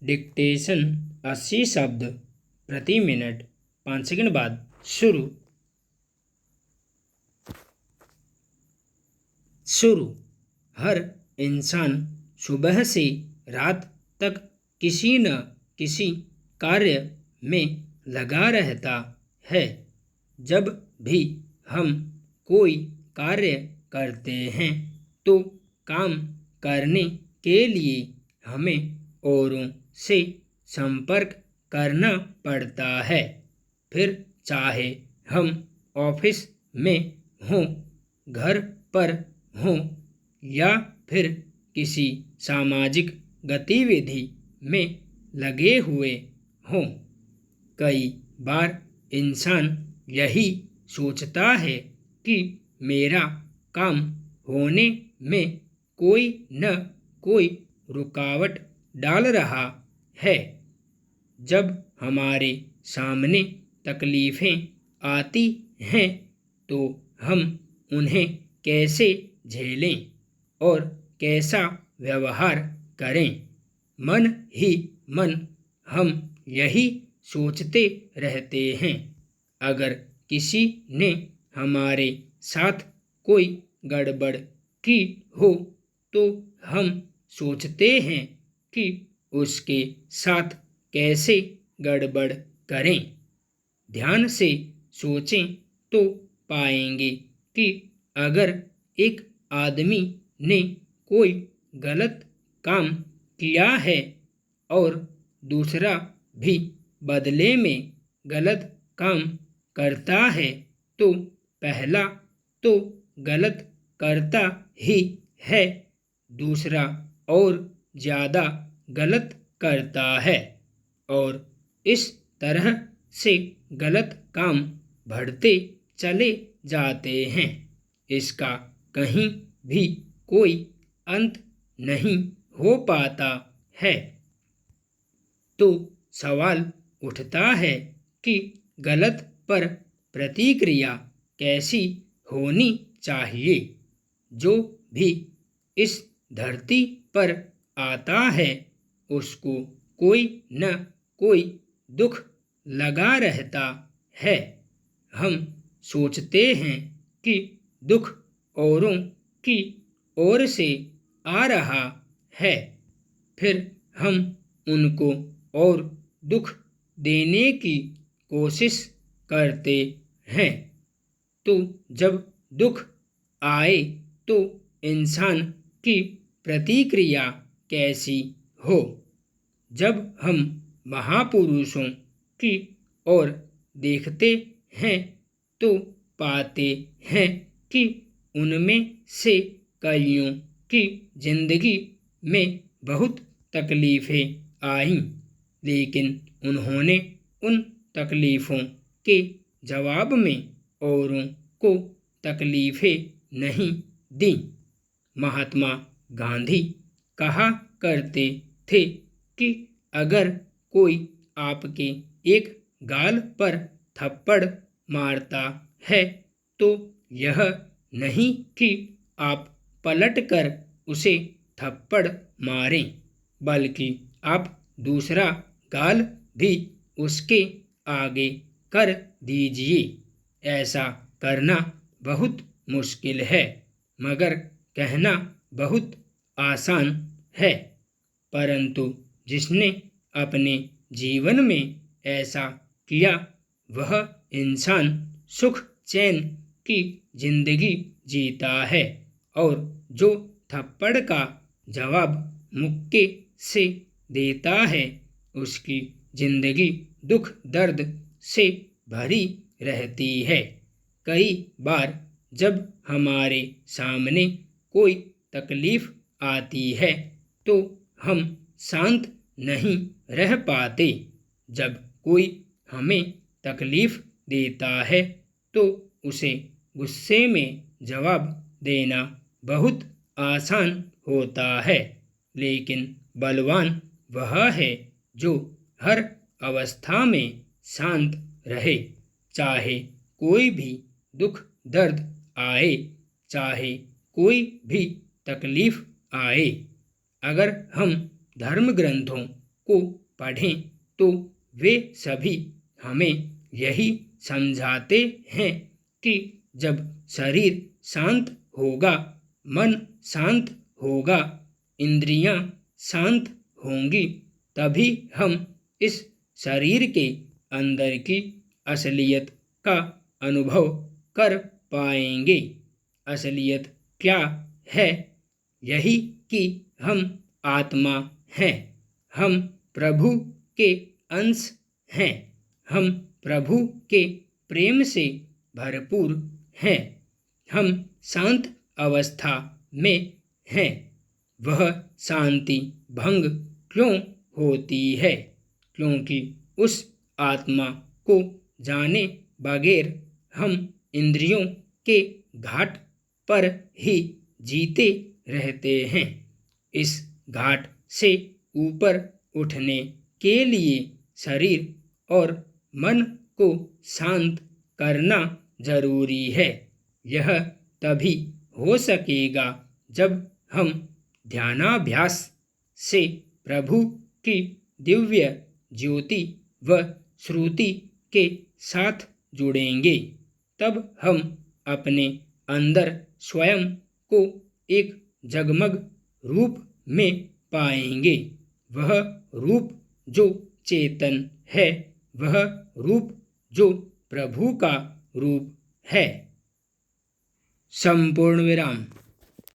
Dictation 80 शब्द प्रति minute. 5 second बाद शुरू। हर इंसान सुबह से रात तक किसी न किसी कार्य में लगा रहता है। जब भी हम कोई कार्य करते हैं तो काम करने के लिए हमें औरों से संपर्क करना पड़ता है। फिर चाहे हम ऑफिस में हों, घर पर हों या फिर किसी सामाजिक गतिविधि में लगे हुए हों। कई बार इंसान यही सोचता है कि मेरा काम होने में कोई न कोई रुकावट डाल रहा है। जब हमारे सामने तकलीफें आती हैं तो हम उन्हें कैसे झेलें और कैसा व्यवहार करें, मन ही मन हम यही सोचते रहते हैं। अगर किसी ने हमारे साथ कोई गड़बड़ की हो तो हम सोचते हैं कि उसके साथ कैसे गड़बड़ करें। ध्यान से सोचें तो पाएंगे कि अगर एक आदमी ने कोई गलत काम किया है और दूसरा भी बदले में गलत काम करता है तो पहला तो गलत करता ही है, दूसरा और ज़्यादा गलत करता है और इस तरह से गलत काम बढ़ते चले जाते हैं। इसका कहीं भी कोई अंत नहीं हो पाता है। तो सवाल उठता है कि गलत पर प्रतिक्रिया कैसी होनी चाहिए। जो भी इस धरती पर आता है उसको कोई न कोई दुख लगा रहता है। हम सोचते हैं कि दुख औरों की ओर से आ रहा है, फिर हम उनको और दुख देने की कोशिश करते हैं। तो जब दुख आए तो इंसान की प्रतिक्रिया कैसी हो। जब हम महापुरुषों की ओर देखते हैं तो पाते हैं कि उनमें से कईयों की जिंदगी में बहुत तकलीफें आईं, लेकिन उन्होंने उन तकलीफ़ों के जवाब में औरों को तकलीफें नहीं दी। महात्मा गांधी कहा करते थे कि अगर कोई आपके एक गाल पर थप्पड़ मारता है तो यह नहीं कि आप पलटकर उसे थप्पड़ मारें, बल्कि आप दूसरा गाल भी उसके आगे कर दीजिए। ऐसा करना बहुत मुश्किल है, मगर कहना बहुत आसान है। परंतु जिसने अपने जीवन में ऐसा किया वह इंसान सुख चैन की जिंदगी जीता है, और जो थप्पड़ का जवाब मुक्के से देता है उसकी जिंदगी दुख दर्द से भरी रहती है। कई बार जब हमारे सामने कोई तकलीफ आती है तो हम शांत नहीं रह पाते। जब कोई हमें तकलीफ देता है तो उसे गुस्से में जवाब देना बहुत आसान होता है, लेकिन बलवान वह है जो हर अवस्था में शांत रहे। चाहे कोई भी दुख दर्द आए, चाहे कोई भी तकलीफ आए। अगर हम धर्म ग्रंथों को पढ़ें तो वे सभी हमें यही समझाते हैं कि जब शरीर शांत होगा, मन शांत होगा, इंद्रियां शांत होंगी, तभी हम इस शरीर के अंदर की असलियत का अनुभव कर पाएंगे। असलियत क्या है? यही कि हम आत्मा हैं, हम प्रभु के अंश हैं, हम प्रभु के प्रेम से भरपूर हैं, हम शांत अवस्था में हैं। वह शांति भंग क्यों होती है? क्योंकि उस आत्मा को जाने बगैर हम इंद्रियों के घाट पर ही जीते रहते हैं। इस घाट से ऊपर उठने के लिए शरीर और मन को शांत करना जरूरी है। यह तभी हो सकेगा जब हम ध्यानाभ्यास से प्रभु की दिव्य ज्योति व श्रुति के साथ जुड़ेंगे। तब हम अपने अंदर स्वयं को एक जगमग रूप में पाएंगे। वह रूप जो चेतन है, वह रूप जो प्रभु का रूप है। संपूर्ण विराम।